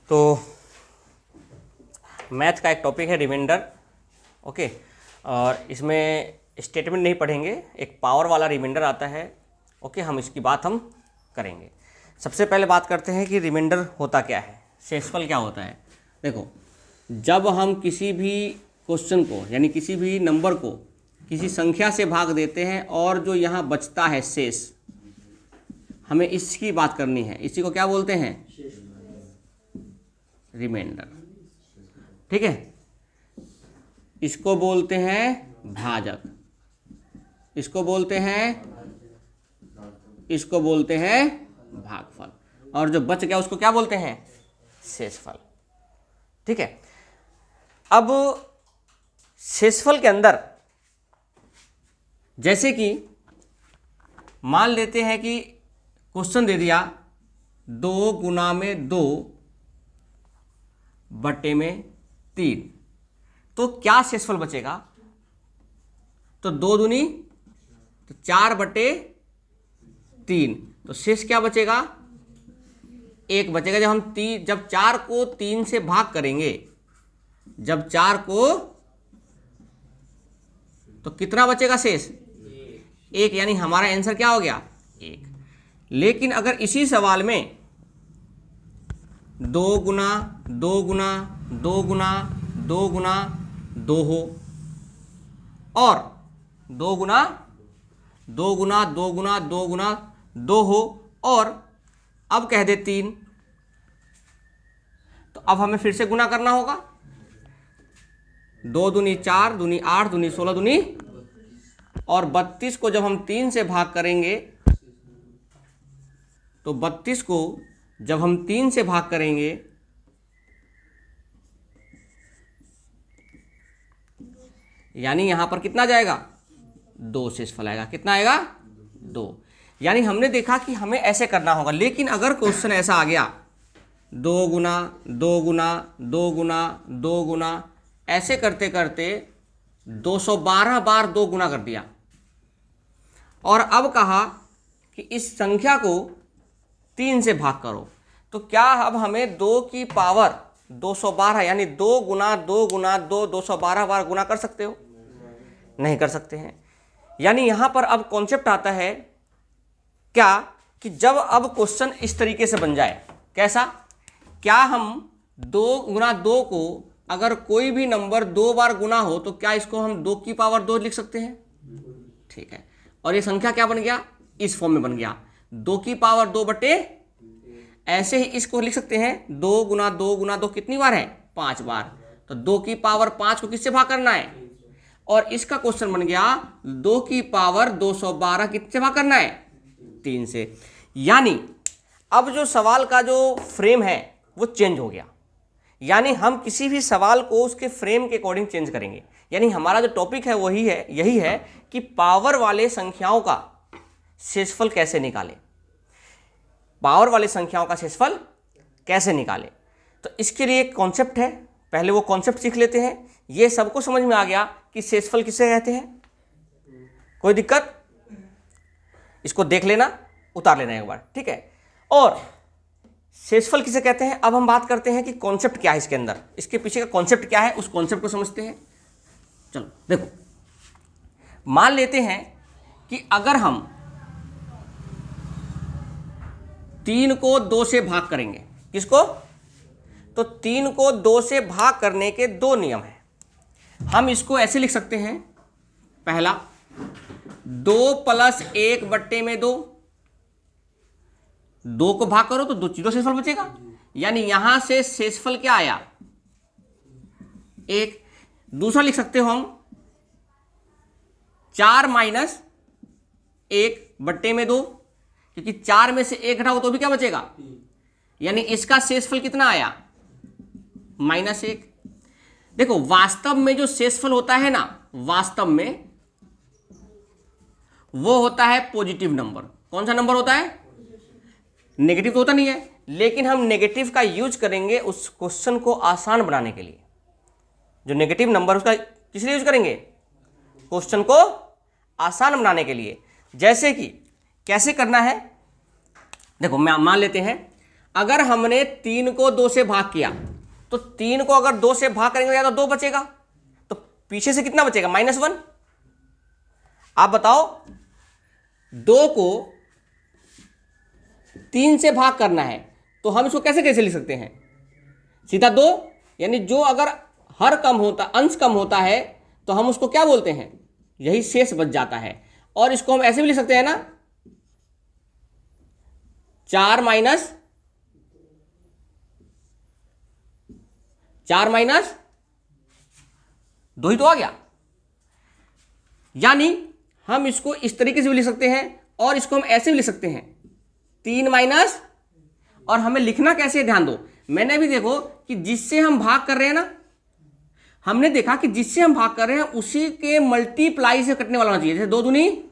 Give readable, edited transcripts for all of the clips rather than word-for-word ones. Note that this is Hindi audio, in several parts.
तो मैथ का एक टॉपिक है रिमाइंडर, ओके। और इसमें स्टेटमेंट नहीं पढ़ेंगे, एक पावर वाला रिमाइंडर आता है, ओके। हम इसकी बात हम करेंगे। सबसे पहले बात करते हैं कि रिमाइंडर होता क्या है, शेषफल क्या होता है। देखो, जब हम किसी भी क्वेश्चन को यानी किसी भी नंबर को किसी संख्या से भाग देते हैं और जो यहाँ बचता है शेष, हमें इसकी बात करनी है। इसी को क्या बोलते हैं? रिमाइंडर, ठीक है। इसको बोलते हैं भाजक, इसको बोलते हैं भागफल, और जो बच गया उसको क्या बोलते हैं? शेषफल, ठीक है। अब शेषफल के अंदर जैसे कि मान लेते हैं कि क्वेश्चन दे दिया 2 गुना में 2 बटे में 3, तो क्या शेषफल बचेगा? तो 2 दूनी तो 4 बटे 3, तो शेष क्या बचेगा? 1 बचेगा। जब 4 को 3 से भाग करेंगे, जब 4 को, तो कितना बचेगा शेष? 1, यानी हमारा आंसर क्या हो गया? 1। लेकिन अगर इसी सवाल में 2 गुना 2 गुना 2 गुना 2 गुना 2 हो, और 2 गुना 2 गुना 2 गुना 2 गुना 2 हो, और अब कह दे 3, तो अब हमें फिर से गुना करना होगा। 2 दूनी 4, दूनी 8, दूनी 16, दूनी, और 32 को जब हम 3 से भाग करेंगे, तो 32 को जब हम 3 से भाग करेंगे, यानी यहां पर कितना जाएगा? 2 शेषफल आएगा। कितना आएगा? 2। यानी हमने देखा कि हमें ऐसे करना होगा। लेकिन अगर क्वेश्चन ऐसा आ गया 2 गुना 2 गुना 2 गुना 2 गुना, ऐसे करते करते 212 बार 2 गुना कर दिया, और अब कहा कि इस संख्या को 3 से भाग करो, तो क्या अब हमें 2 की पावर 212 यानी 2 गुना 2 गुना 2 212 बार गुना कर सकते हो? नहीं कर सकते हैं। यानी यहां पर अब कॉन्सेप्ट आता है क्या, कि जब अब क्वेश्चन इस तरीके से बन जाए, कैसा? क्या हम 2 गुना 2 को अगर कोई भी नंबर 2 बार गुना हो, तो क्या इसको हम 2 की पावर 2 लिख सकते हैं? ठीक है। और ये संख्या क्या बन गया? इस फॉर्म में बन गया, 2 की पावर 2 बटे। ऐसे ही इसको लिख सकते हैं 2 गुना 2 गुना 2 कितनी बार है? 5 बार। तो 2 की पावर 5 को किससे भाग करना है? और इसका क्वेश्चन बन गया 2 की पावर 212 किससे भाग करना है? 3 से। यानी अब जो सवाल का जो फ्रेम है वो चेंज हो गया। यानी हम किसी भी सवाल को उसके फ्रेम के अकॉर्डिंग चेंज करेंगे। यानी हमारा जो टॉपिक है यही है कि पावर वाले संख्याओं का शेषफल कैसे निकालें, पावर वाली संख्याओं का शेषफल कैसे निकालें। तो इसके लिए एक कॉन्सेप्ट है, पहले वो कॉन्सेप्ट सीख लेते हैं। ये सबको समझ में आ गया कि शेषफल किसे कहते हैं? कोई दिक्कत? इसको देख लेना, उतार लेना एक बार, ठीक है। और शेषफल किसे कहते हैं, अब हम बात करते हैं कि कॉन्सेप्ट क्या है इसके अंदर, इसके पीछे का कॉन्सेप्ट क्या है, उस कॉन्सेप्ट को समझते हैं। चलो देखो, मान लेते हैं कि अगर हम 3 को 2 से भाग करेंगे, किसको? तो 3 को 2 से भाग करने के 2 नियम हैं। हम इसको ऐसे लिख सकते हैं, पहला 2 + 1 बट्टे में 2, 2 को भाग करो तो 2 शेषफल बचेगा। यानी यहां से शेषफल क्या आया? 1। दूसरा लिख सकते हो हम 4 - 1 बट्टे में 2, क्योंकि 4 में से 1 घटाओ तो भी क्या बचेगा? यानी इसका शेषफल कितना आया? -1। देखो, वास्तव में जो शेषफल होता है ना, वास्तव में वो होता है पॉजिटिव नंबर। कौन सा नंबर होता है? नेगेटिव तो होता नहीं है, लेकिन हम नेगेटिव का यूज करेंगे उस क्वेश्चन को आसान बनाने के लिए। जो नेगेटिव नंबर उसका किस लिए यूज करेंगे? क्वेश्चन को आसान बनाने के लिए। जैसे कि कैसे करना है, देखो मैं मान लेते हैं, अगर हमने 3 को 2 से भाग किया तो 3 को अगर 2 से भाग करेंगे या तो 2 बचेगा, तो पीछे से कितना बचेगा, -1। आप बताओ 2 को 3 से भाग करना है तो हम इसको कैसे कैसे लिख सकते हैं, सीधा 2, यानी जो अगर हर कम होता, अंश कम होता है तो हम उसको क्या बोलते हैं, यही शेष बच जाता है। और इसको हम ऐसे भी लिख सकते हैं ना, 4 माइनस 2 ही तो आ गया। यानी हम इसको इस तरीके से भी लिख सकते हैं और इसको हम ऐसे भी लिख सकते हैं, 3 माइनस, और हमें लिखना कैसे है ध्यान दो। मैंने भी देखो कि जिससे हम भाग कर रहे हैं ना, हमने देखा कि जिससे हम भाग कर रहे हैं उसी के मल्टीप्लाई से कटने वाला होना चाहिए। जैसे 2 दूनी,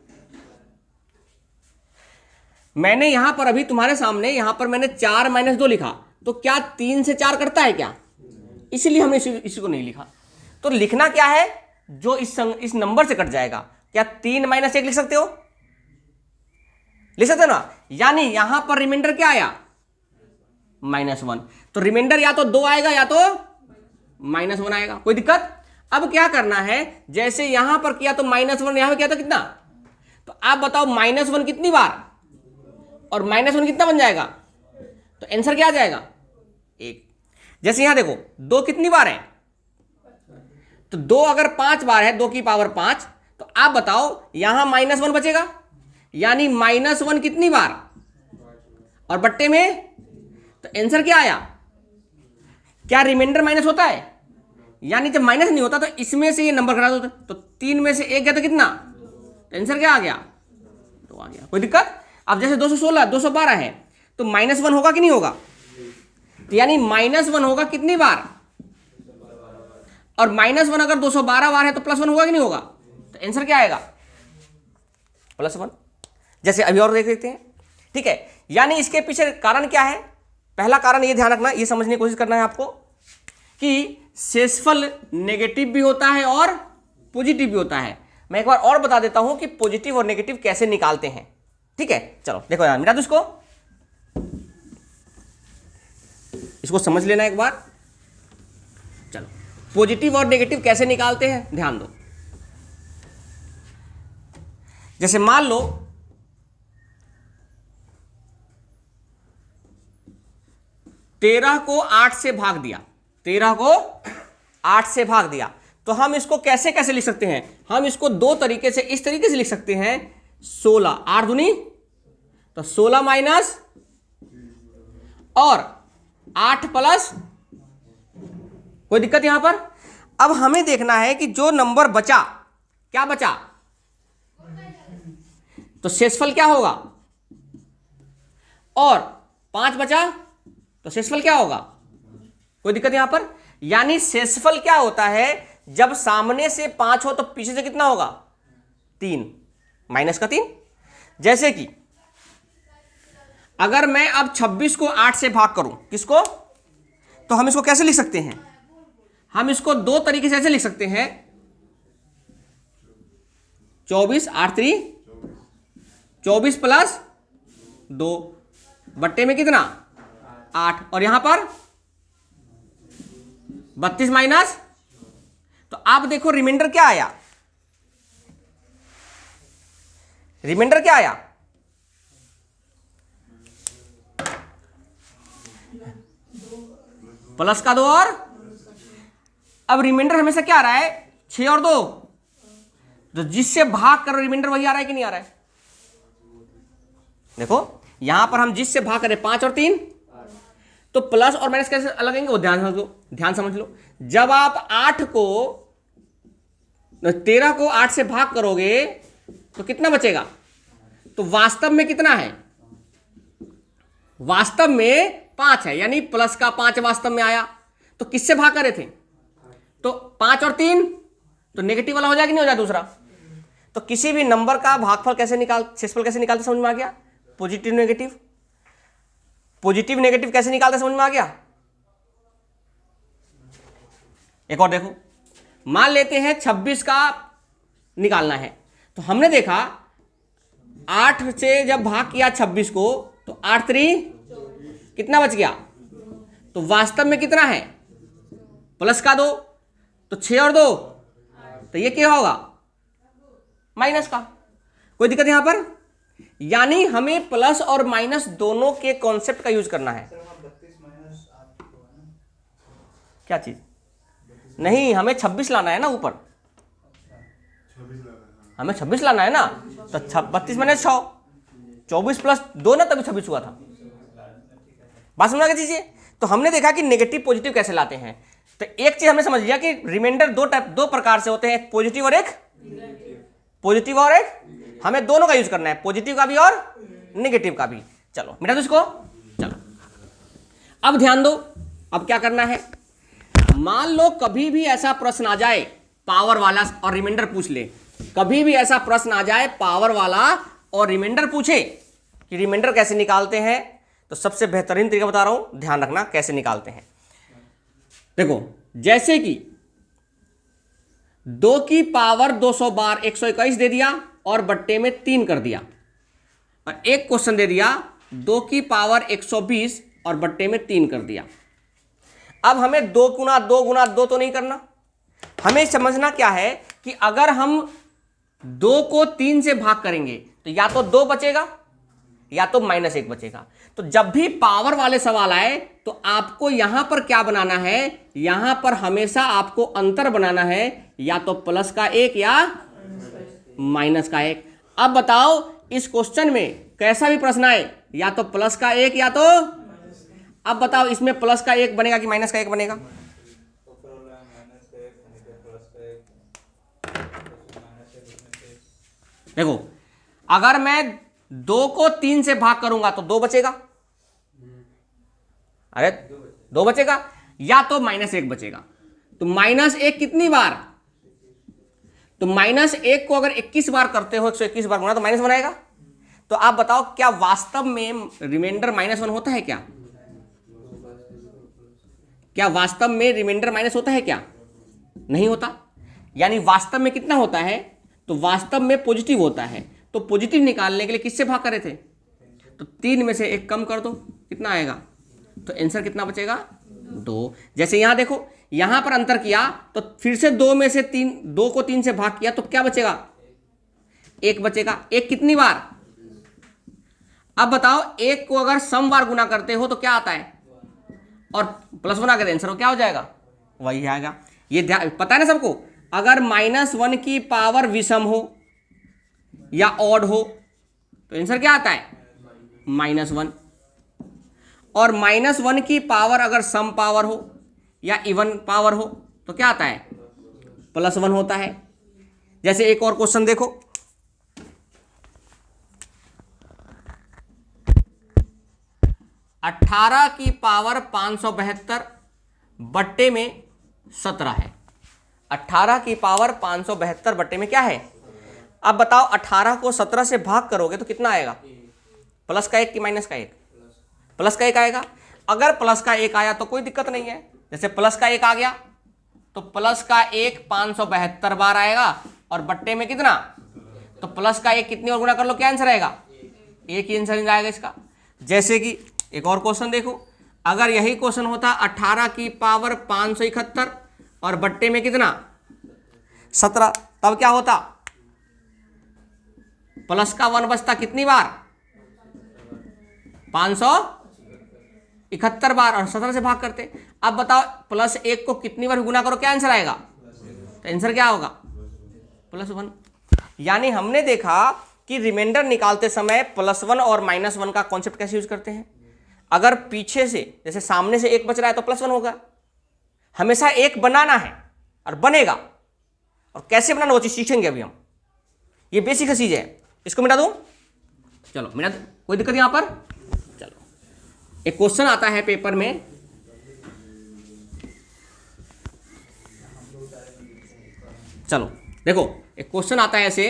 मैंने यहां पर अभी तुम्हारे सामने यहां पर मैंने 4 माइनस 2 लिखा, तो क्या 3 से 4 कटता है क्या, इसलिए हमने इसी को नहीं लिखा। तो लिखना क्या है, जो इस नंबर से कट जाएगा। क्या 3 माइनस 1 लिख सकते हो, लिख सकते हो ना। यानी यहां पर रिमाइंडर क्या आया, -1। तो रिमाइंडर या तो 2 आएगा या तो -1 आएगा, कोई दिक्कत। अब क्या करना है, जैसे यहां पर किया तो -1, यहां पर किया तो कितना, तो आप बताओ -1 कितनी बार, और -1 कितना बन जाएगा, तो आंसर क्या आ जाएगा, 1। जैसे यहां देखो 2 कितनी बार है, तो 2 अगर 5 बार है, 2 की पावर 5, तो आप बताओ यहां -1 बचेगा, यानी -1 कितनी बार, और बट्टे में, तो आंसर क्या आया। क्या रिमाइंडर माइनस होता है, यानी जब माइनस नहीं होता तो इसमें से ये नंबर घटा दो, तो 3 में से 1 गया तो कितना, तो आंसर क्या आ गया, 2 आ गया, कोई दिक्कत। अब जैसे 216 212 है तो -1 होगा कि नहीं होगा, तो यानी -1 होगा कितनी बार, और -1 अगर 212 बार है तो +1 होगा कि नहीं होगा, तो आंसर क्या आएगा, +1। जैसे अभी और देख लेते हैं, ठीक है। यानी इसके पीछे कारण क्या है, पहला कारण ये ध्यान रखना, ये समझने की कोशिश करना है आपको कि शेषफल नेगेटिव भी होता है और पॉजिटिव भी होता है। मैं एक बार और बता देता हूं कि पॉजिटिव और नेगेटिव कैसे निकालते हैं, ठीक है। चलो देखो यार, मिटा दो इसको समझ लेना एक बार। चलो पॉजिटिव और नेगेटिव कैसे निकालते हैं, ध्यान दो। जैसे मान लो 13 को 8 से भाग दिया, 13 को 8 से भाग दिया, तो हम इसको कैसे कैसे लिख सकते हैं, हम इसको 2 तरीके से, इस तरीके से लिख सकते हैं, 16 8 दूनी, तो 16 माइनस और 8 प्लस, कोई दिक्कत यहां पर। अब हमें देखना है कि जो नंबर बचा, क्या बचा, तो शेषफल क्या होगा, और 5 बचा तो शेषफल क्या होगा, कोई दिक्कत यहां पर। यानी शेषफल क्या होता है, जब सामने से 5 हो तो पीछे से कितना होगा, 3, माइनस का 3। जैसे कि अगर मैं अब 26 को 8 से भाग करूं, किसको, तो हम इसको कैसे लिख सकते हैं, हम इसको 2 तरीके से ऐसे लिख सकते हैं, 24 8 3 24 प्लस 2 बट्टे में कितना 8, और यहां पर 32 माइनस, तो आप देखो रिमाइंडर क्या आया, रिमाइंडर क्या आया, प्लस का 2, और अब रिमाइंडर हमेशा क्या आ रहा है, 6 और 2, तो जिससे भाग कर रिमाइंडर वही आ रहा है कि नहीं आ रहा है। देखो यहां पर हम जिससे भाग करें 5 और 3, तो प्लस और माइनस कैसे अलग आएंगे, वो ध्यान समझ लो, ध्यान समझ लो। जब आप 13 को 8 से भाग करोगे तो कितना बचेगा, तो वास्तव में कितना है, वास्तव में 5 है, यानी प्लस का 5 वास्तव में आया। तो किससे भाग कर रहे थे, तो 5 और 3, तो नेगेटिव वाला हो जाएगा नहीं हो जाए दूसरा। तो किसी भी नंबर का भागफल कैसे शेषफल कैसे निकालते समझ में आ गया, पॉजिटिव नेगेटिव, पॉजिटिव नेगेटिव कैसे निकालते समझ में आ गया। एक और देखो, मान लेते हैं 26 का निकालना है, तो हमने देखा 8 से जब भाग किया 26 को तो 8 3 कितना बच गया? तो वास्तव में कितना है? प्लस का 2, तो 6 और 2, तो ये क्या होगा? माइनस का। कोई दिक्कत यहां पर? यानी हमें प्लस और माइनस दोनों के कॉन्सेप्ट का यूज करना है। क्या चीज? नहीं, हमें 26 लाना है ना ऊपर, हमें 26 लाना है ना, तो 32 माइनस 6, 24 प्लस 2 ना, तभी 26 हुआ था। बात समझा दीजिए। तो हमने देखा कि नेगेटिव पॉजिटिव कैसे लाते हैं। तो एक चीज हमने समझ लिया कि रिमाइंडर दो प्रकार से होते हैं, एक पॉजिटिव और एक पॉजिटिव और एक, हमें दोनों का यूज करना है, पॉजिटिव का भी और नेगेटिव का भी। चलो मिटा दो इसको। चलो अब ध्यान दो, अब क्या करना है। मान लो कभी भी ऐसा प्रश्न आ जाए पावर वाला और रिमाइंडर पूछ ले, कभी भी ऐसा प्रश्न आ जाए पावर वाला और रिमाइंडर पूछे कि रिमाइंडर कैसे निकालते हैं, तो सबसे बेहतरीन तरीका बता रहा हूं, ध्यान रखना कैसे निकालते हैं। देखो, जैसे कि 2 की पावर 200 बार 121 दे दिया और बट्टे में 3 कर दिया, और एक क्वेश्चन दे दिया 2 की पावर 120 और बट्टे में 3 कर दिया। अब हमें 2 गुना 2 गुना 2 तो नहीं करना, हमें समझना क्या है कि अगर हम 2 को 3 से भाग करेंगे तो या तो 2 बचेगा या तो -1 बचेगा। तो जब भी पावर वाले सवाल आए तो आपको यहां पर क्या बनाना है, यहां पर हमेशा आपको अंतर बनाना है, या तो प्लस का 1 या माइनस का 1। अब बताओ इस क्वेश्चन में कैसा भी प्रश्न आए, या तो प्लस का 1 या तो, अब बताओ इसमें प्लस का 1 बनेगा कि माइनस का 1 बनेगा? देखो, अगर मैं 2 को 3 से भाग करूंगा तो 2 बचेगा, अरे 2 बचेगा, या तो -1 बचेगा। तो -1 कितनी बार? तो -1 को अगर 21 बार करते हो, 121 बार गुना, तो -1 आएगा। तो आप बताओ क्या वास्तव में रिमाइंडर -1 होता है क्या? क्या वास्तव में रिमाइंडर माइनस होता है क्या? नहीं होता। यानी वास्तव में कितना होता है? तो वास्तव में पॉजिटिव होता है। तो पॉजिटिव निकालने के लिए किससे भाग करे थे? तो 3 में से 1 कम कर दो, कितना आएगा? तो आंसर कितना बचेगा? 2। जैसे यहां देखो, यहां पर अंतर किया तो फिर से 2 में से 3, 2 को 3 से भाग किया तो क्या बचेगा? 1 बचेगा। 1 कितनी बार? अब बताओ 1 को अगर सम बार गुना करते हो तो क्या आता है, और प्लस 1 आकर आंसर क्या हो जाएगा? वही आएगा। ये पता है ना सबको। अगर -1 की पावर विषम हो या ऑड हो तो आंसर क्या आता है? -1। और -1 की पावर अगर सम पावर हो या इवन पावर हो तो क्या आता है? +1 होता है। जैसे एक और क्वेश्चन देखो, अठारह की पावर 572 बट्टे में 17 है। 18 की पावर 572 बट्टे में क्या है? अब बताओ 18 को 17 से भाग करोगे तो कितना आएगा? प्लस का 1 कि माइनस का 1? प्लस का 1 आएगा। अगर प्लस का 1 आया तो कोई दिक्कत नहीं है। जैसे प्लस का 1 आ गया तो प्लस का 1 572 बार आएगा और बट्टे में कितना? तो प्लस का 1 कितनी और गुना कर लो, क्या आंसर आएगा? 1 ही आंसर आएगा इसका। जैसे कि एक और क्वेश्चन देखो, अगर यही क्वेश्चन होता 18 की पावर 571 और बट्टे में कितना? 17, तब क्या होता? प्लस का 1 बचता कितनी बार? 571 बार, और 17 से भाग करते। अब बताओ +1 को कितनी बार गुना करो, क्या आंसर आएगा? तो आंसर क्या होगा? +1। यानी हमने देखा कि रिमाइंडर निकालते समय +1 और -1 का कॉन्सेप्ट कैसे यूज करते हैं। अगर पीछे से, जैसे सामने से 1 बच रहा है तो +1 होगा। हमेशा 1 बनाना है और बनेगा, और कैसे बनाना वो चीज सीखेंगे अभी हम। ये बेसिक चीज है। इसको मिटा दूं? चलो मिटा दो, कोई दिक्कत यहां पर? चलो, एक क्वेश्चन आता है पेपर में, चलो देखो एक क्वेश्चन आता है ऐसे,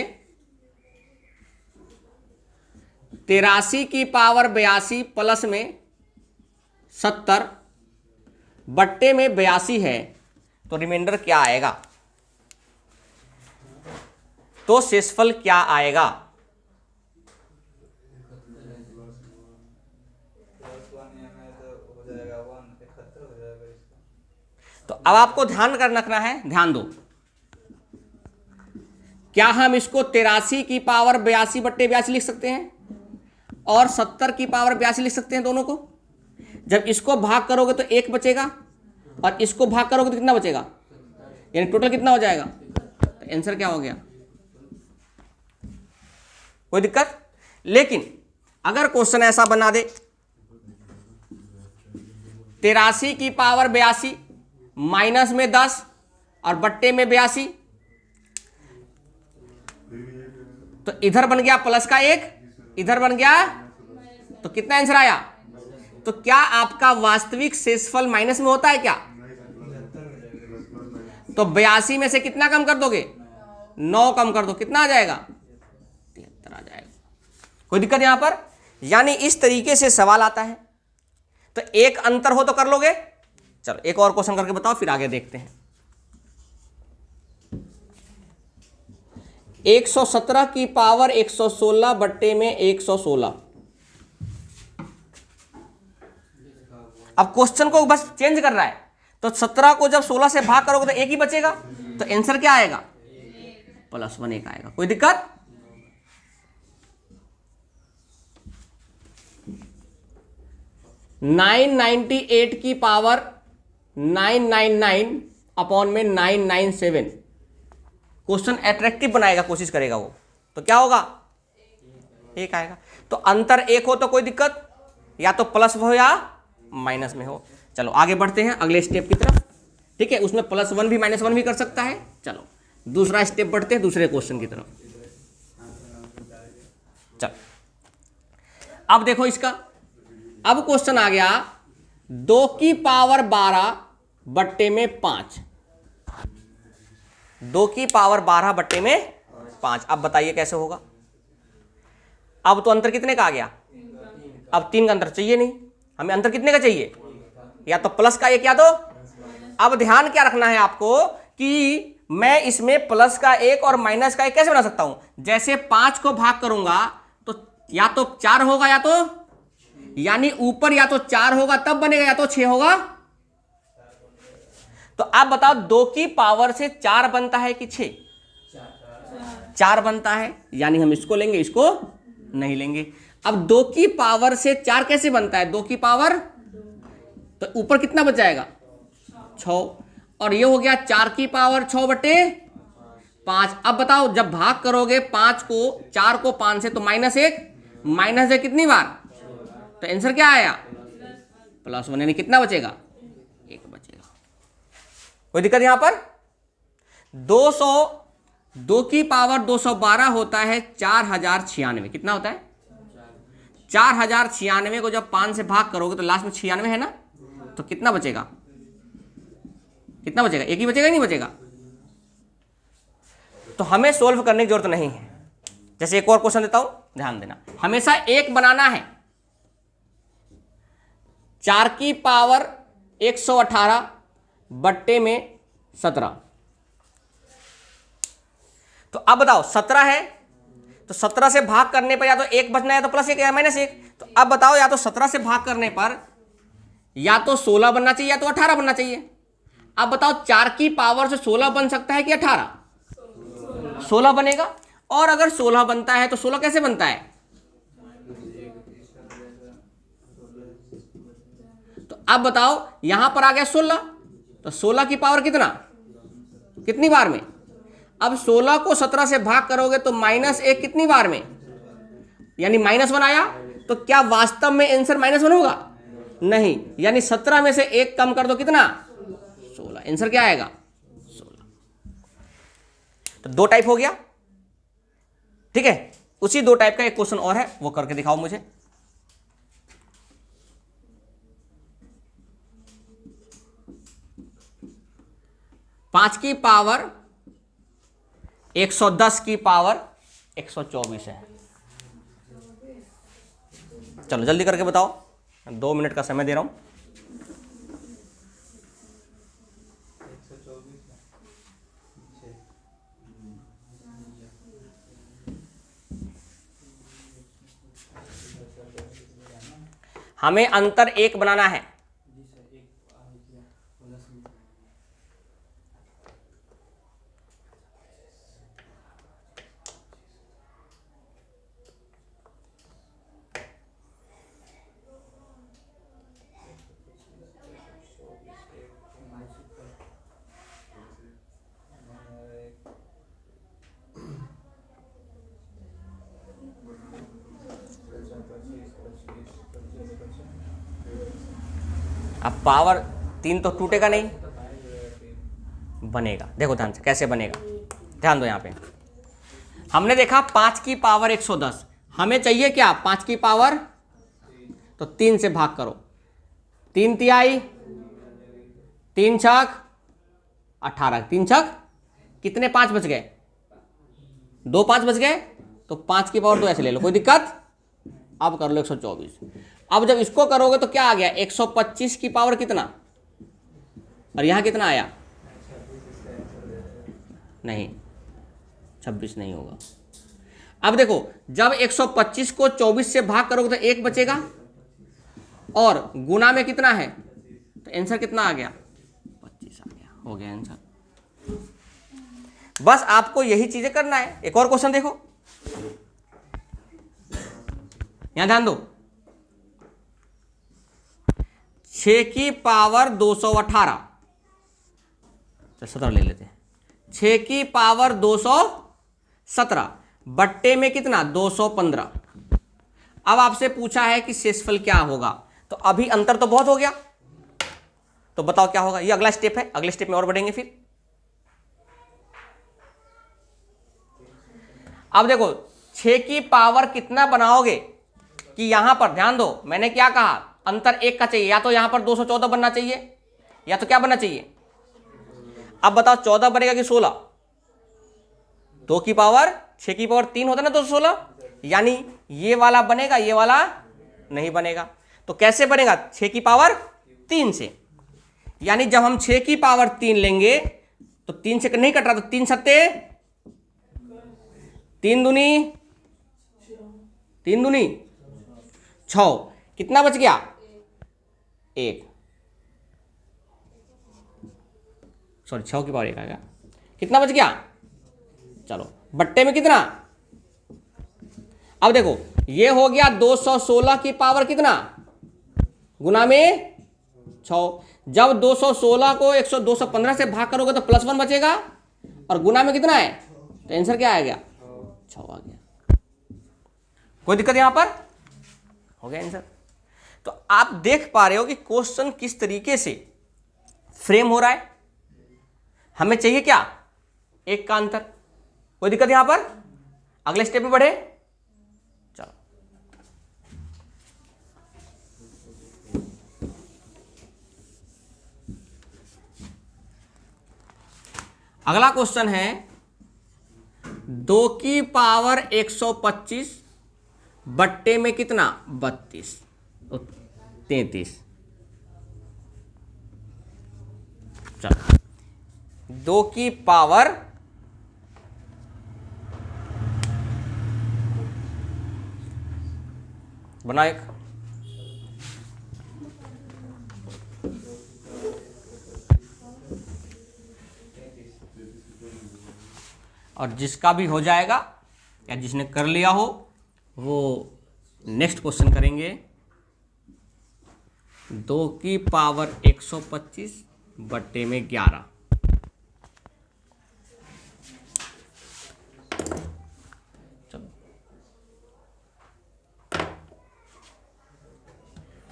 83 की पावर 82 प्लस में 70 बट्टे में 82 है, तो रिमाइंडर क्या आएगा? तो शेषफल क्या आएगा? तो अब आपको ध्यान रखना है, ध्यान दो। क्या हम इसको 83 की पावर 82/82 लिख सकते हैं और 70 की पावर 82 लिख सकते हैं दोनों को? जब इसको भाग करोगे तो 1 बचेगा और इसको भाग करोगे तो कितना बचेगा, यानी टोटल कितना हो जाएगा? तो आंसर क्या हो गया? कोई दिक्कत? लेकिन अगर क्वेश्चन ऐसा बना दे 83 की पावर 82 माइनस में 10 और बट्टे में 82, तो इधर बन गया प्लस का 1, इधर बन गया, तो कितना आंसर आया? तो क्या आपका वास्तविक शेषफल माइनस में होता है क्या? तो 82 में से कितना कम कर दोगे? 9 कम कर दो, कितना आ जाएगा? 73 आ जाएगा। कोई दिक्कत यहां पर? यानी इस तरीके से सवाल आता है। तो एक अंतर हो तो कर लोगे। चलो एक और क्वेश्चन करके बताओ, फिर आगे देखते हैं। 117 की पावर 116 बट्टे में 116। अब क्वेश्चन को बस चेंज कर रहा है। तो 17 को जब 16 से भाग करोगे तो 1 ही बचेगा, तो आंसर क्या आएगा? +1 1 आएगा। कोई दिक्कत? नाइन 98 की पावर 999 अपॉन में 997। क्वेश्चन अट्रैक्टिव बनाएगा, कोशिश करेगा वो, तो क्या होगा? 1 आएगा। तो अंतर 1 हो तो कोई दिक्कत, या तो प्लस हो या माइनस में हो। चलो आगे बढ़ते हैं अगले स्टेप की तरफ। ठीक है, उसमें +1 भी -1 भी कर सकता है। चलो दूसरा स्टेप बढ़ते हैं, दूसरे क्वेश्चन की तरफ। चलो अब देखो इसका, अब क्वेश्चन आ गया 2 की पावर 12 बट्टे में 5। 2 की पावर 12 बट्टे में 5। अब बताइए कैसे होगा? अब तो अंतर कितने का आ गया? अब 3 का अंतर चाहिए नहीं हमें, अंतर कितने का चाहिए? या तो प्लस का 1 या तो। अब ध्यान क्या रखना है आपको कि मैं इसमें प्लस का 1 और माइनस का 1 कैसे बना सकता हूं? जैसे 5 को भाग करूंगा तो या तो 4 होगा, या तो, यानी ऊपर या तो 4 होगा तब बनेगा, या तो 6 होगा। तो आप बताओ 2 की पावर से 4 बनता है कि 6? 4 बनता है, यानी हम इसको लेंगे, इसको नहीं लेंगे। अब 2 की पावर से 4 कैसे बनता है? 2 की पावर, तो ऊपर कितना बच जाएगा? 6। और ये हो गया 4 की पावर 6 बटे 5। अब बताओ जब भाग करोगे 5 को 4 को 5 से, तो -1 कितनी बार? तो आंसर क्या आया? +1, यानी कितना बचेगा? 1 बचेगा। कोई दिक्कत यहां पर? 2 की पावर 212 होता है 4096। कितना होता है? 4096 को जब 5 से भाग करोगे तो लास्ट में 96 है ना, तो कितना बचेगा? कितना बचेगा? 1 ही बचेगा, नहीं बचेगा? तो हमें सोल्व करने की जरूरत नहीं है। जैसे एक और क्वेश्चन देता हूं, ध्यान देना। हमेशा 1 बनाना है। 4 की पावर 118 बट्टे में 17। तो अब बताओ 17 है, तो 17 से भाग करने पर या तो 1 बचना है, या तो +1 या -1। तो अब बताओ या तो 17 से भाग करने पर या तो 16 बनना चाहिए, या तो 18 बनना चाहिए। अब बताओ 4 की पावर से 16 बन सकता है कि 18? 16 बनेगा। और अगर 16 बनता है तो 16 कैसे बनता है? तो अब बताओ यहां पर आ गया 16, तो 16 की पावर कितनी बार में? अब 16 को 17 से भाग करोगे तो -1 कितनी बार में? यानी -1 आया। तो क्या वास्तव में आंसर -1 होगा? नहीं, यानी 17 में से 1 कम कर दो, कितना? 16। आंसर क्या आएगा? 16। तो 2 टाइप हो गया। ठीक है, उसी 2 टाइप का एक क्वेश्चन और है, वो करके दिखाओ मुझे। पांच की पावर 110 की पावर 124 है। चलो जल्दी करके बताओ, 2 मिनट का समय दे रहा हूं। हमें अंतर 1 बनाना है। अब पावर 3 तो टूटेगा नहीं, बनेगा। देखो ध्यान से कैसे बनेगा, ध्यान दो यहाँ पे। हमने देखा 5 की पावर 110, हमें चाहिए क्या 5 की पावर, तो 3 से भाग करो, 3 तिहाई, 3 छक 18, 3 छक कितने 5 बच गए, 2 5 बच गए, तो 5 की पावर 2 ऐसे ले लो, कोई दिक्कत। अब कर लो 124। अब जब इसको करोगे तो क्या आ गया 125 की पावर कितना, और यहां कितना आया, नहीं 26 नहीं होगा। अब देखो जब 125 को 24 से भाग करोगे तो 1 बचेगा, और गुना में कितना है, तो आंसर कितना आ गया 25 आ गया, हो गया आंसर। बस आपको यही चीजें करना है। एक और क्वेश्चन देखो, यहां ध्यान दो, 6 की पावर 218, 17 ले लेते हैं, 6 की पावर 217 बट्टे में कितना 215। अब आपसे पूछा है कि शेषफल क्या होगा, तो अभी अंतर तो बहुत हो गया, तो बताओ क्या होगा। ये अगला स्टेप है, अगले स्टेप में और बढ़ेंगे फिर। अब देखो 6 की पावर कितना बनाओगे, कि यहां पर ध्यान दो, मैंने क्या कहा अंतर 1 का चाहिए, या तो यहां पर 214 बनना चाहिए, या तो क्या बनना चाहिए। अब बताओ 14 बनेगा कि 16, 2 की पावर 6 की पावर 3 होता ना 216, यानी ये वाला बनेगा, ये वाला नहीं बनेगा। तो कैसे बनेगा 6 की पावर 3 से, यानी जब हम 6 की पावर 3 लेंगे तो 3 से नहीं कट रहा, तो 3 सत्ते 3 दूनी 6, कितना बच गया 1, सॉरी 6 की पावर 1 आएगा, कितना बच गया, चलो बट्टे में कितना। अब देखो ये हो गया 216 की पावर कितना, गुना में 6। जब 216 को 215 से भाग करोगे तो +1 बचेगा, और गुना में कितना है, तो आंसर क्या आ गया 6 आ गया। कोई दिक्कत यहां पर, हो गया आंसर। तो आप देख पा रहे हो कि क्वेश्चन किस तरीके से फ्रेम हो रहा है। हमें चाहिए क्या 1 का अंतर। कोई दिक्कत यहां पर, अगले स्टेप में बढ़े, चलो। अगला क्वेश्चन है 2 की पावर 125 बट्टे में कितना 32, तो 33। चलो 2 की पावर बना एक, और जिसका भी हो जाएगा या जिसने कर लिया हो वो नेक्स्ट क्वेश्चन करेंगे। 2 की पावर 125 बट्टे में 11, चलो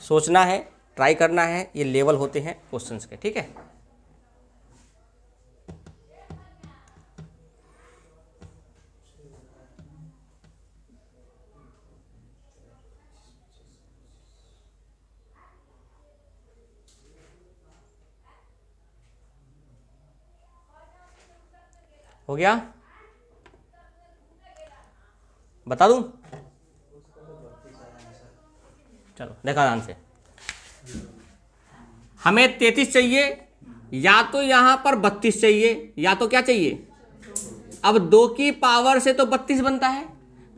सोचना है, ट्राई करना है, ये लेवल होते हैं क्वेश्चंस के, ठीक है। हो गया, बता दूं, चलो देखा ध्यान से। हमें 33 चाहिए, या तो यहां पर 32 चाहिए, या तो क्या चाहिए। अब 2 की पावर से तो 32 बनता है,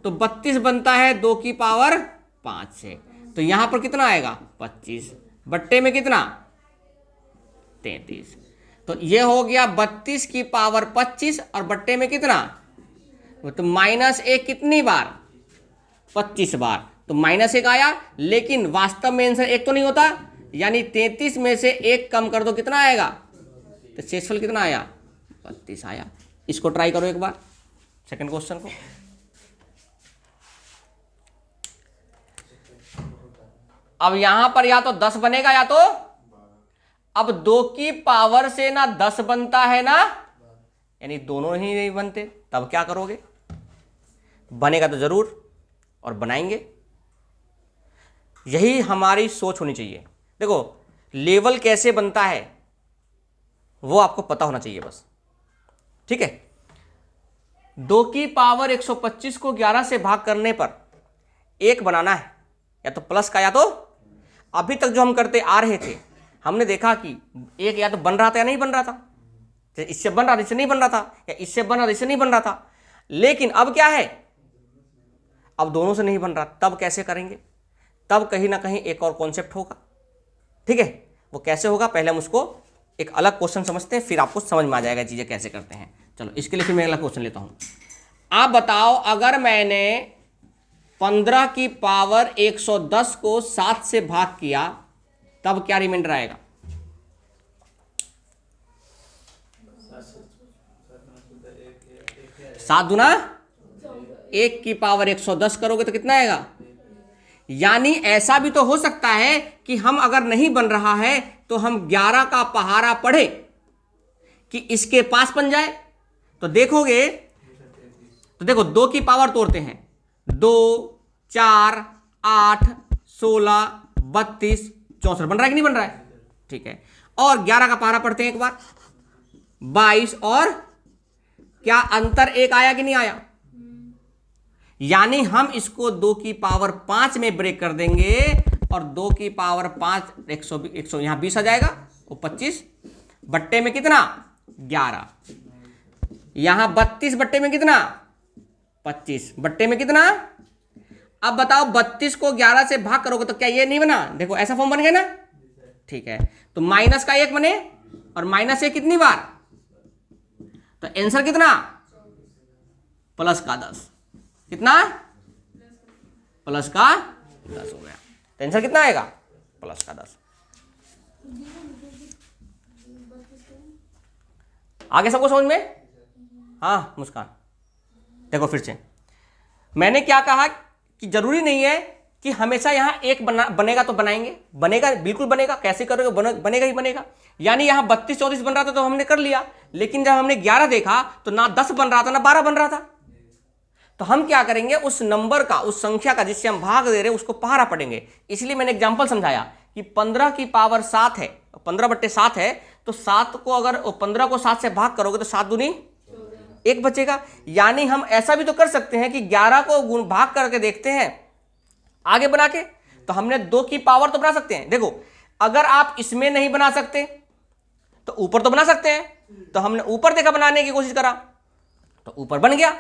तो 32 बनता है 2 की पावर 5 से, तो यहां पर कितना आएगा 25 बट्टे में कितना 33। तो ये हो गया 32 की पावर 25 और बट्टे में कितना, तो -1 कितनी बार 25 बार, तो -1 आया। लेकिन वास्तव में आंसर 1 तो नहीं होता, यानी 33 में से 1 कम कर दो कितना आएगा, तो शेषफल कितना आया 32 आया। इसको ट्राई करो एक बार सेकंड क्वेश्चन को। अब यहां पर या तो 10 बनेगा या तो, अब 2 की पावर से ना 10 बनता है ना, यानी दोनों ही नहीं बनते, तब क्या करोगे, बनेगा तो जरूर और बनाएंगे। यही हमारी सोच होनी चाहिए। देखो लेवल कैसे बनता है वो आपको पता होना चाहिए बस, ठीक है। 2 की पावर 125 को 11 से भाग करने पर 1 बनाना है, या तो प्लस का या तो, अभी तक जो हम करते आ रहे थे हमने देखा कि 1 या तो बन रहा था या नहीं बन रहा था, इससे बन रहा था इससे नहीं बन रहा था, या इससे बन रहा था इससे नहीं बन रहा था। लेकिन अब क्या है, अब दोनों से नहीं बन रहा, तब कैसे करेंगे, तब कहीं ना कहीं एक और कॉन्सेप्ट होगा, ठीक है। वो कैसे होगा पहले हम उसको एक अलग क्वेश्चन समझते हैं, फिर आपको समझ में आ जाएगा चीजें कैसे करते हैं। चलो इसके लिए फिर मैं अगला क्वेश्चन लेता हूं। आप बताओ अगर मैंने 15 की पावर 110 को 7 से भाग किया तब क्या रिमाइंडर आएगा, 7 दूना 1 की पावर 110 करोगे तो कितना आएगा। यानी ऐसा भी तो हो सकता है कि हम अगर नहीं बन रहा है तो हम 11 का पहाड़ा पढ़े कि इसके पास बन जाए। तो देखोगे तो देखो 2 की पावर तोड़ते हैं, 2 4 8 16 32 64 बन रहा है कि नहीं बन रहा है, ठीक है। और 11 का पहाड़ा पढ़ते हैं एक बार, 22 और क्या अंतर 1 आया कि नहीं आया। यानी हम इसको 2 की पावर 5 में ब्रेक कर देंगे और 2 की पावर 5 100 यहां 20 आ जाएगा और 25 बट्टे में कितना 11, यहां 32 बट्टे में कितना 25 बट्टे में कितना। अब बताओ 32 को 11 से भाग करोगे तो क्या ये नहीं बना, देखो ऐसा फॉर्म बन गया ना, ठीक है। तो माइनस का 1 बने और -1 कितनी बार, तो आंसर कितना प्लस का 10, कितना प्लस का 10 हो गया। तो आंसर कितना आएगा प्लस का 10। आगे सबको समझ में, हाँ मुस्कान। देखो फिर से मैंने क्या कहा कि जरूरी नहीं है कि हमेशा यहां 1 बनेगा तो बनाएंगे, बनेगा बिल्कुल बनेगा, कैसे करोगे बनेगा ही बनेगा। यानी यहां 32 34 बन रहा था तो हमने कर लिया, लेकिन जब हमने 11 देखा तो ना 10 बन रहा था ना 12 बन रहा था। तो हम क्या करेंगे, उस नंबर का, उस संख्या का जिससे हम भाग दे रहे हैं उसको पहाड़ा पढ़ेंगे। इसलिए मैंने एग्जांपल समझाया कि 15 की पावर 7 है, 15 बट्टे 7 है, तो 7 को अगर 15 को 7 से भाग करोगे तो 7 दूनी 1 बचेगा। यानी हम ऐसा भी तो कर सकते हैं कि 11 को भाग करके देखते हैं आगे बना के, तो हमने 2 की पावर तो बना सकते हैं। देखो अगर आप इसमें नहीं बना सकते तो ऊपर तो बना सकते हैं, तो हमने ऊपर देखा बनाने की कोशिश करा तो ऊपर बन गया।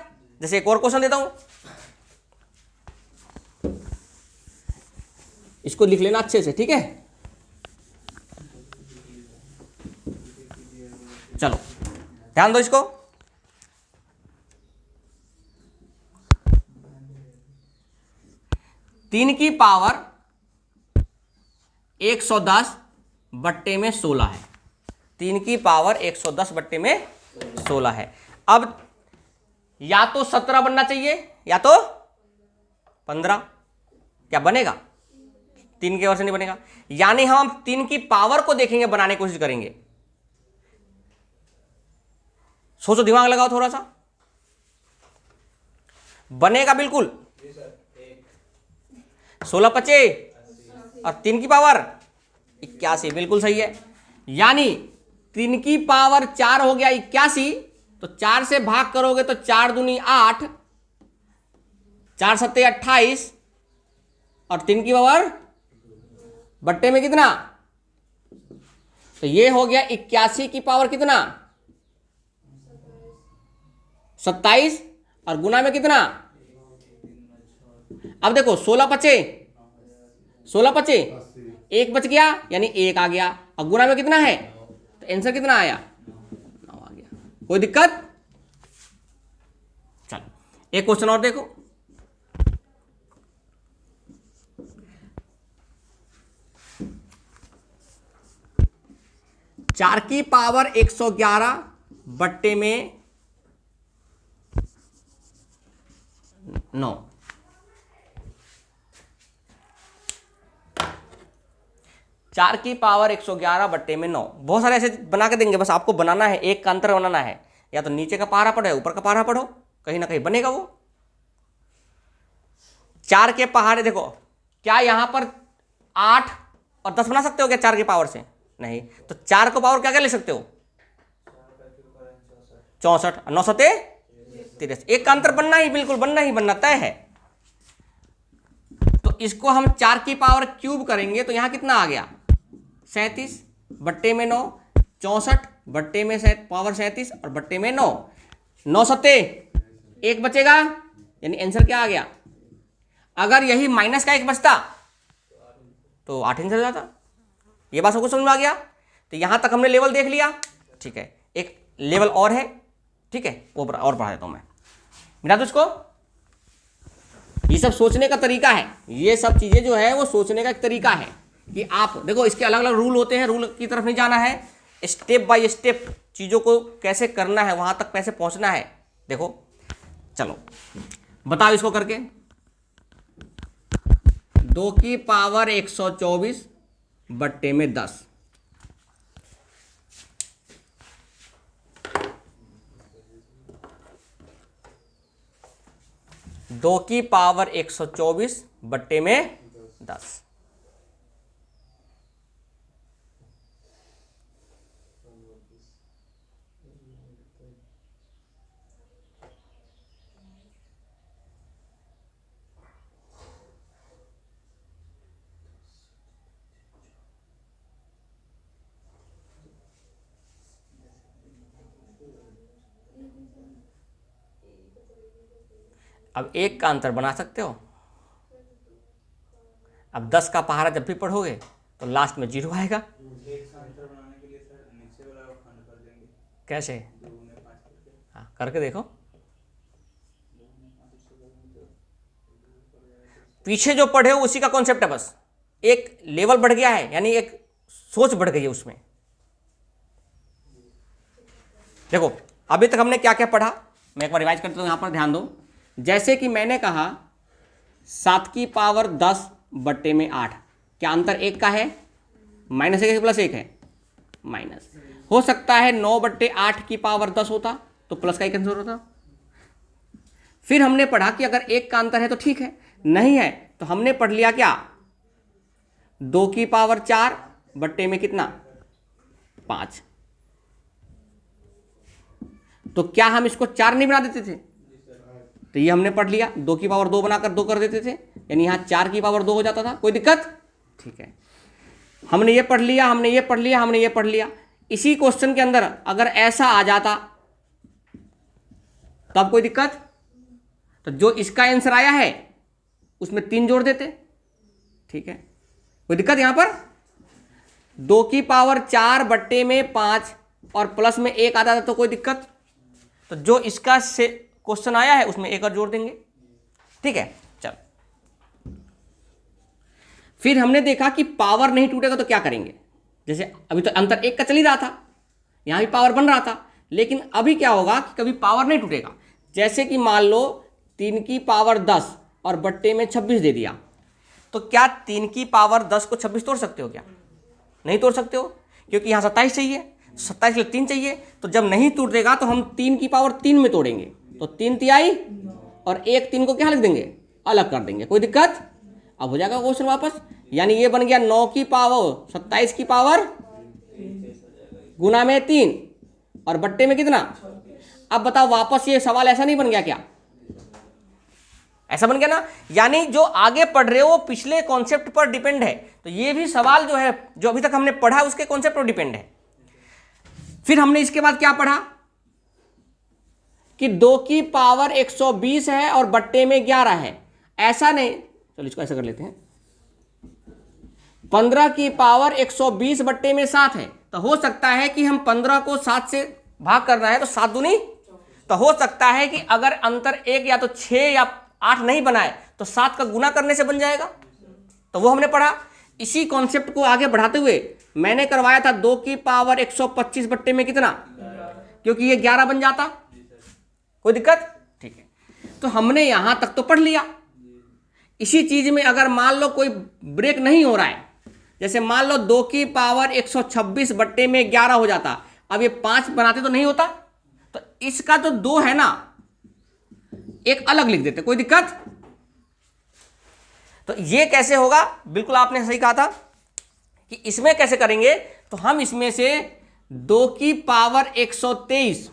जैसे एक और क्वेश्चन देता हूं, इसको लिख लेना अच्छे से, ठीक है। चलो ध्यान दो इसको, तीन की पावर 110 बट्टे में 16 है, 3 की पावर 110 बट्टे में 16 है। अब या तो 17 बनना चाहिए या तो 15, क्या बनेगा 3 के ओर से नहीं बनेगा। यानी हम 3 की पावर को देखेंगे, बनाने की कोशिश करेंगे। सोचो, दिमाग लगाओ थोड़ा सा, बनेगा बिल्कुल। 16 पचे और 3 की पावर 81, बिल्कुल सही है। यानी 3 की पावर 4 हो गया 81, तो 4 से भाग करोगे तो 4 दूनी 8, 4 सत्ते 28 और 3 की पावर बट्टे में कितना, तो ये हो गया 81 की पावर कितना 27 और गुना में कितना। अब देखो 16 पचे 16 बचे, एक बच गया यानी एक आ गया, और गुना में कितना है तो आंसर कितना आया 9 आ गया। कोई दिक्कत? चल एक क्वेश्चन और देखो। चार की पावर 111 बट्टे में 9। चार की पावर 111 बट्टे में 9। बहुत सारे ऐसे बना के देंगे, बस आपको बनाना है, एक का अंतर बनाना है, या तो नीचे का पहाड़ा पढ़ो ऊपर का पहाड़ा पढ़ो, कहीं ना कहीं बनेगा वो। चार के पहाड़े देखो, क्या यहां पर 8 और 10 बना सकते हो क्या चार की पावर से? नहीं। तो चार को पावर क्या क्या ले सकते हो? 64, 9 सते 83। एक का अंतर बनना ही, बिल्कुल बनना ही बनना तय है। तो इसको हम 4 की पावर क्यूब करेंगे तो यहां कितना आ गया 37 बट्टे में 9, 64 बट्टे में पावर 37 और बट्टे में 9, 9 सत्ते एक बचेगा, यानी आंसर क्या आ गया। अगर यही माइनस का एक बचता तो 8 आंसर जाता। ये बात सबको समझ में आ गया? तो यहां तक हमने लेवल देख लिया, ठीक है। एक लेवल और है, ठीक है, वो और बढ़ा देता हूं मैं। मिला तो इसको, ये सब सोचने का तरीका है, ये सब चीजें जो है वो सोचने का एक तरीका है कि आप देखो इसके अलग अलग रूल होते हैं, रूल की तरफ नहीं जाना है, स्टेप बाय स्टेप चीजों को कैसे करना है, वहां तक कैसे पहुंचना है। देखो चलो बताओ इसको करके। 2 की पावर 124 बट्टे में 10। दो की पावर 124 बट्टे में 10। अब एक का अंतर बना सकते हो। अब 10 का पहाड़ा जब भी पढ़ोगे तो लास्ट में 0 आएगा। एक का अंतर बनाने के लिए सर नीचे वाला खंड कर देंगे। कैसे? 2 में 5 करके। हाँ करके देखो। पीछे जो पढ़े हो उसी का कॉन्सेप्ट है, बस एक लेवल बढ़ गया है, यानी एक सोच बढ़ गई है उसमें। देखो अभी तक हमने क्या क्या पढ़ा, मैं एक बार रिवाइज करता हूँ, यहां पर ध्यान दो। जैसे कि मैंने कहा 7 की पावर 10 बट्टे में 8, क्या अंतर एक का है? माइनस एक प्लस एक है, माइनस। हो सकता है 9 बट्टे 8 की पावर 10 होता तो प्लस का एक आंसर होता। फिर हमने पढ़ा कि अगर एक का अंतर है तो ठीक है, नहीं है तो हमने पढ़ लिया क्या 2 की पावर 4 बट्टे में कितना 5। तो क्या हम इसको 4 नहीं बना देते थे? तो ये हमने पढ़ लिया, 2 की पावर 2 बनाकर 2 कर देते थे, यानी यहां 4 की पावर 2 हो जाता था। कोई दिक्कत? ठीक है, हमने ये पढ़ लिया, हमने ये पढ़ लिया, हमने ये पढ़ लिया। इसी क्वेश्चन के अंदर अगर ऐसा आ जाता तब कोई दिक्कत? तो जो इसका आंसर आया है उसमें 3 जोड़ देते, ठीक है। कोई दिक्कत यहां पर? 2 की पावर 4 बट्टे में 5 और प्लस में 1 आता था तो कोई दिक्कत? तो जो इसका से क्वेश्चन आया है उसमें 1 और जोड़ देंगे, ठीक है। चल फिर हमने देखा कि पावर नहीं टूटेगा तो क्या करेंगे। जैसे अभी तो अंतर 1 का चल ही रहा था, यहां भी पावर बन रहा था, लेकिन अभी क्या होगा कि कभी पावर नहीं टूटेगा। जैसे कि मान लो 3 की पावर 10 और बट्टे में 26 दे दिया, तो क्या 3 की पावर 10 को 26 तोड़ सकते हो? क्या नहीं तोड़ सकते हो, क्योंकि यहां 27 चाहिए, 27 के लिए 3 चाहिए। तो जब नहीं टूटेगा तो हम 3 की पावर 3 में तोड़ेंगे, तो 3 तिहाई और 1 3 को क्या लिख देंगे, अलग कर देंगे। कोई दिक्कत? अब हो जाएगा क्वेश्चन वापस, यानी ये बन गया 9 की पावर 27 की पावर गुना में 3 और बट्टे में कितना। अब बताओ वापस ये सवाल ऐसा नहीं बन गया क्या? ऐसा बन गया ना, यानी जो आगे पढ़ रहे हो वो पिछले कॉन्सेप्ट पर डिपेंड है। तो ये भी सवाल जो है जो अभी तक हमने पढ़ा उसके कॉन्सेप्ट पर डिपेंड है। फिर हमने इसके बाद क्या पढ़ा कि 2 की पावर 120 है और बट्टे में 11 है। ऐसा नहीं, चलो इसको ऐसा कर लेते हैं, 15 की पावर 120 बट्टे में 7 है, तो हो सकता है कि हम 15 को 7 से भाग करना है तो 7 दूनी, तो हो सकता है कि अगर अंतर 1 या तो 6 या 8 नहीं बनाए तो 7 का गुना करने से बन जाएगा। तो वो हमने पढ़ा। इसी कॉन्सेप्ट को आगे बढ़ाते हुए मैंने करवाया था 2 की पावर 125 बट्टे में कितना, क्योंकि ये 11 बन जाता। कोई दिक्कत? ठीक है, तो हमने यहां तक तो पढ़ लिया। इसी चीज में अगर मान लो कोई ब्रेक नहीं हो रहा है, जैसे मान लो 2 की पावर 126 बट्टे में 11 हो जाता, अब ये 5 बनाते तो नहीं होता, तो इसका जो 2 है ना एक अलग लिख देते। कोई दिक्कत? तो ये कैसे होगा? बिल्कुल आपने सही कहा था कि इसमें कैसे करेंगे, तो हम इसमें से 2 की पावर 123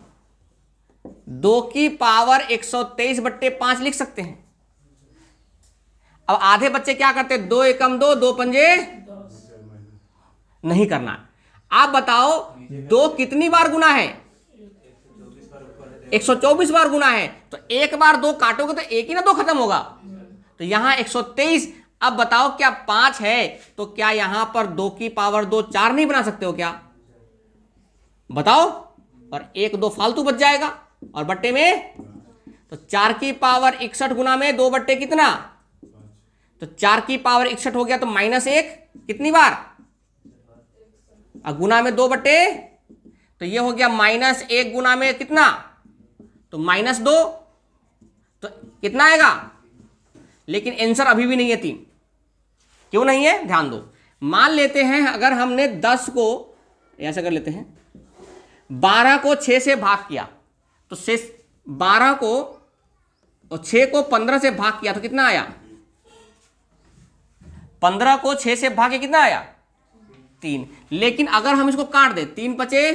2 की पावर 123 बट्टे 5 लिख सकते हैं। अब आधे बच्चे क्या करते हैं, 2 एकम 2, 2 पंजे नहीं करना। आप बताओ 2 कितनी बार गुना है? 124 बार गुना है, तो एक बार 2 काटोगे तो एक ही ना 2 खत्म होगा, तो यहां 123। अब बताओ क्या 5 है, तो क्या यहां पर 2 की पावर 2 4 नहीं बना सकते हो क्या? बताओ, और 1 2 फालतू बच जाएगा, और बट्टे में तो 4 की पावर 61 गुना में 2 बट्टे कितना, तो 4 की पावर 61 हो गया, तो -1 कितनी बार, और गुना में 2 बट्टे, तो ये हो गया -1 गुना में कितना, तो -2, तो कितना आएगा? लेकिन आंसर अभी भी नहीं है 3। क्यों नहीं है? ध्यान दो। मान लेते हैं अगर हमने 10 को ऐसा कर लेते हैं, 12 को 6 से भाग किया तो शेष 12 को और 6 को 15 से भाग किया तो कितना आया? 15 को 6 से भाग के कितना आया? 3। लेकिन अगर हम इसको काट दे, 3 बचे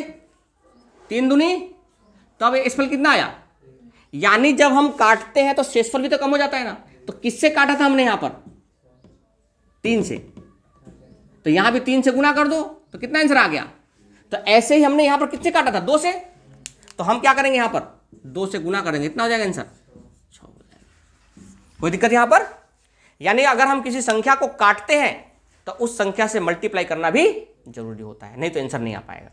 3 दूनी, तो अब इसफल कितना आया? यानी जब हम काटते हैं तो शेषफल भी तो कम हो जाता है ना। तो किससे काटा था हमने यहां पर? 3 से, तो यहां भी 3 से गुना कर दो तो कितना आंसर आ गया? तो ऐसे ही हमने यहां पर किससे काटा था? 2 से, तो हम क्या करेंगे, यहां पर 2 से गुना करेंगे, इतना हो जाएगा आंसर 6 हो जाएगा। कोई दिक्कत यहां पर? यानी अगर हम किसी संख्या को काटते हैं तो उस संख्या से मल्टीप्लाई करना भी जरूरी होता है, नहीं तो आंसर नहीं आ पाएगा।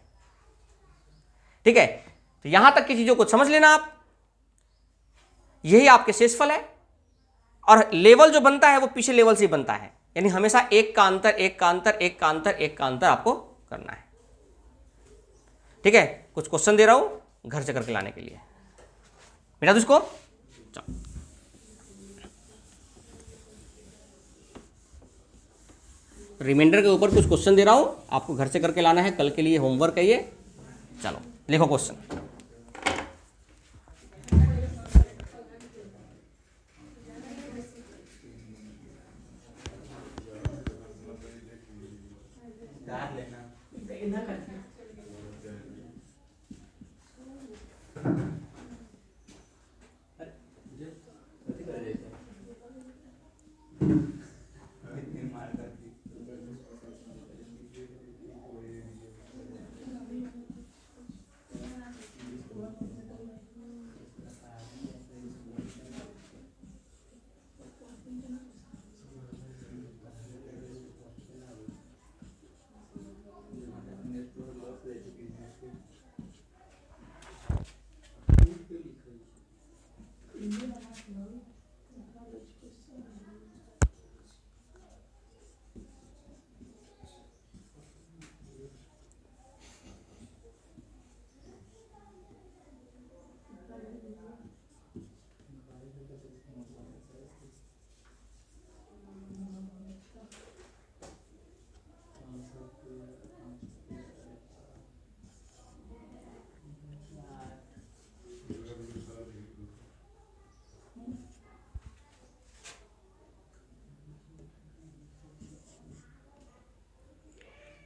ठीक है, तो यहां तक की चीजों को समझ लेना आप। यही आपके शेषफल है, और लेवल जो बनता है वो पीछे लेवल से ही बनता है, यानी हमेशा एक का अंतर, एक का अंतर, एक का अंतर, एक का अंतर आपको करना है। ठीक है, कुछ क्वेश्चन दे रहा हूं घर से करके लाने के लिए, बेटा तो इसको रिमाइंडर के ऊपर कुछ क्वेश्चन दे रहा हूं, आपको घर से करके लाना है, कल के लिए होमवर्क है ये। चलो लिखो क्वेश्चन।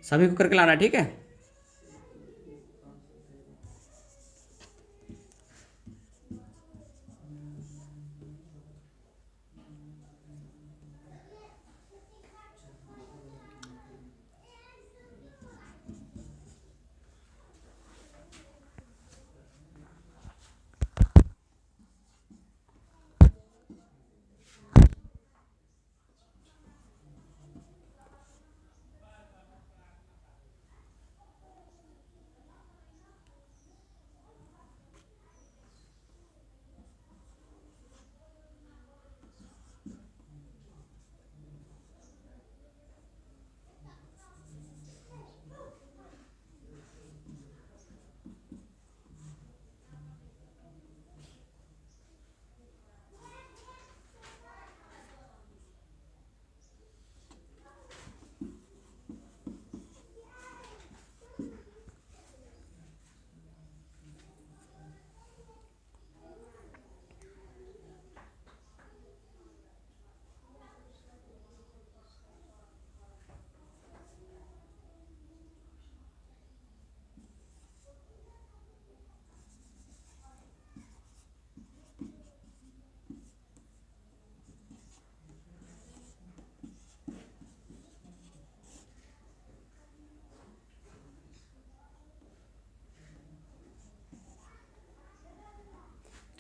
सभी को करके लाना, ठीक है।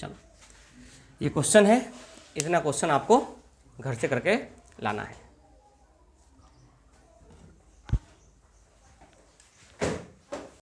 चलो ये क्वेश्चन है, इतना क्वेश्चन आपको घर से करके लाना है।